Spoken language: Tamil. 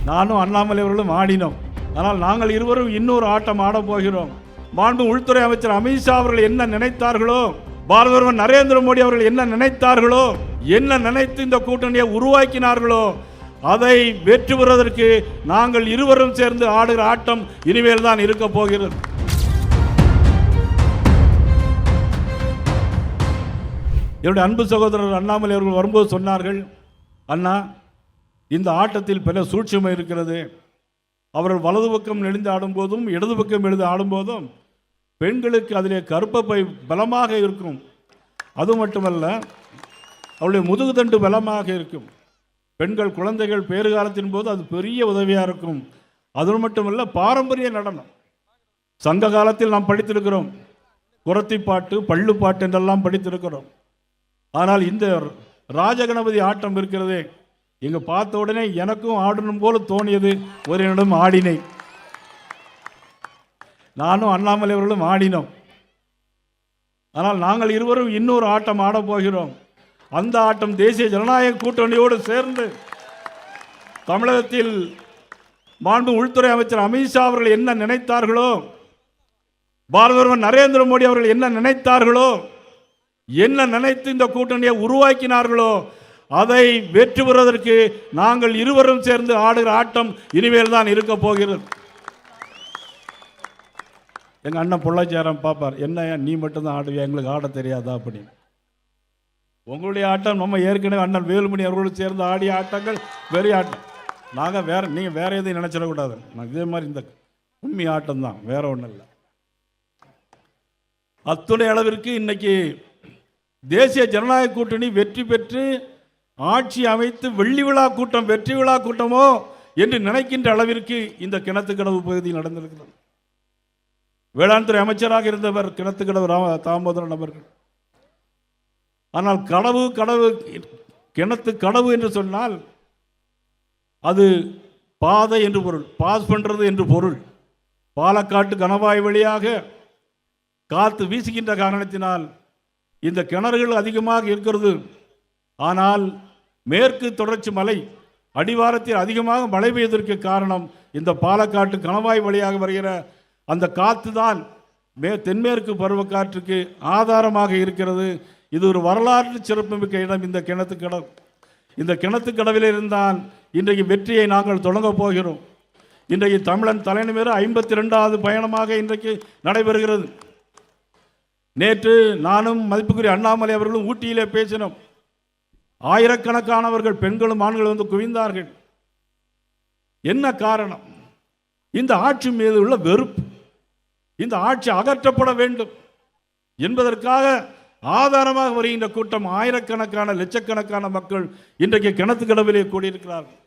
நானும் அண்ணாமலை அவர்களும் ஆடினோம். ஆனால் நாங்கள் இருவரும் இன்னொரு ஆட்டம் ஆடப் போகிறோம். மாண்பு உள்துறை அமைச்சர் அமித்ஷா அவர்கள் என்ன நினைத்தார்களோ, பாரத பிரதமர் நரேந்திர மோடி அவர்கள் என்ன நினைத்தார்களோ, என்ன நினைத்து இந்த கூட்டணியை உருவாக்கினார்களோ, அதை வெற்றி பெறுவதற்கு நாங்கள் இருவரும் சேர்ந்து ஆடுகிற ஆட்டம் இனிமேல் தான் இருக்க போகிறது. என்னுடைய அன்பு சகோதரர் அண்ணாமலை அவர்கள் வரும்போது சொன்னார்கள், அண்ணா இந்த ஆட்டத்தில் பல சூட்சுமை இருக்கிறது. அவர்கள் வலது பக்கம் நெளிந்து ஆடும்போதும் இடது பக்கம் எழுந்து ஆடும்போதும் பெண்களுக்கு அதிலே கர்ப்பப்பை பலமாக இருக்கும். அது மட்டுமல்ல, அவளுடைய முதுகுதண்டு பலமாக இருக்கும். பெண்கள் குழந்தைகள் பேறுகாலத்தின் போது அது பெரிய உதவியாக இருக்கும். அது மட்டுமல்ல, பாரம்பரிய நடனம் சங்க காலத்தில் நாம் படித்திருக்கிறோம். குரத்திப்பாட்டு, பள்ளுப்பாட்டு என்றெல்லாம் படித்திருக்கிறோம். ஆனால் இந்த ராஜகணபதி ஆட்டம் இருக்கிறதே, இங்கே பார்த்த உடனே எனக்கும் ஆடணும் போல தோணியது. ஒரு இடம் ஆடினேன். நானும் அண்ணாமலை அவர்களும் ஆடினோம். ஆனால் நாங்கள் இருவரும் இன்னொரு ஆட்டம் ஆடப் போகிறோம். அந்த ஆட்டம் தேசிய ஜனநாயக கூட்டணியோடு சேர்ந்து தமிழகத்தில் மாண்பு உள்துறை அமைச்சர் அமித்ஷா அவர்கள் என்ன நினைத்தார்களோ, பாரத பிரதமர் நரேந்திர மோடி அவர்கள் என்ன நினைத்தார்களோ, என்ன நினைத்து இந்த கூட்டணியை உருவாக்கினார்களோ, அதை வெற்றி பெறுவதற்கு நாங்கள் இருவரும் சேர்ந்து ஆடுகிற ஆட்டம் இனிமேல் தான் இருக்க போகிறது. எங்கள் அண்ணன் பொள்ளாச்சியாரம் பார்ப்பார், என்ன நீ மட்டும்தான் ஆடுவியா, எங்களுக்கு ஆட தெரியாதா அப்படின்னு. உங்களுடைய ஆட்டம் நம்ம ஏற்கனவே அண்ணன் வேலுமணி அவர்களோடு சேர்ந்து ஆடிய ஆட்டங்கள் பெரிய ஆட்டம். நாங்கள் வேற, நீங்கள் வேற எதையும் நினைச்சிடக்கூடாது. நான் இதே மாதிரி இந்த உண்மை ஆட்டம் தான், வேற ஒன்றும் இல்லை. அத்துணை அளவிற்கு இன்னைக்கு தேசிய ஜனநாயக கூட்டணி வெற்றி பெற்று ஆட்சி அமைத்து வெள்ளி விழா கூட்டம், வெற்றி விழா கூட்டமோ என்று நினைக்கின்ற அளவிற்கு இந்த கிணத்துக்கடவு பகுதியில் நடந்திருக்கிறது. வேளாண் துறை அமைச்சராக இருந்தவர் கிணத்துக்கடவு தாமோதரன் அவர்கள். ஆனால் கிணத்து கடவு என்று சொன்னால் அது பாதை என்று பொருள், பாஸ் பண்றது என்று பொருள். பாலக்காட்டு கணவாய் வழியாக காற்று வீசுகின்ற காரணத்தினால் இந்த கிணறுகள் அதிகமாக இருக்கிறது. ஆனால் மேற்கு தொடர்ச்சி மலை அடிவாரத்தில் அதிகமாக மழை பெய்வதற்கு காரணம் இந்த பாலக்காட்டு கணவாய் வழியாக வருகிற அந்த காற்று தான் தென்மேற்கு பருவக்காற்றுக்கு ஆதாரமாக இருக்கிறது. இது ஒரு வரலாற்று சிறப்புமிக்க இடம் இந்த கிணத்துக்கடவு. இந்த கிணத்துக்கடவில் இருந்தால் இன்றைக்கு வெற்றியை நாங்கள் தொடங்க போகிறோம். இன்றைக்கு தமிழன் தலைநிமிர 52வது பயணமாக இன்றைக்கு நடைபெறுகிறது. நேற்று நானும் மதிப்புக்குரிய அண்ணாமலை அவர்களும் ஊட்டியிலே பேசினோம். ஆயிரக்கணக்கானவர்கள் பெண்களும் ஆண்களும் வந்து குவிந்தார்கள். என்ன காரணம்? இந்த ஆட்சி மீது உள்ள வெறுப்பு. இந்த ஆட்சி அகற்றப்பட வேண்டும் என்பதற்காக ஆதாரமாக வருகின்ற கூட்டம். ஆயிரக்கணக்கான லட்சக்கணக்கான மக்கள் இன்றைக்கு கிணத்துக்கடவிலே கூடியிருக்கிறார்கள்.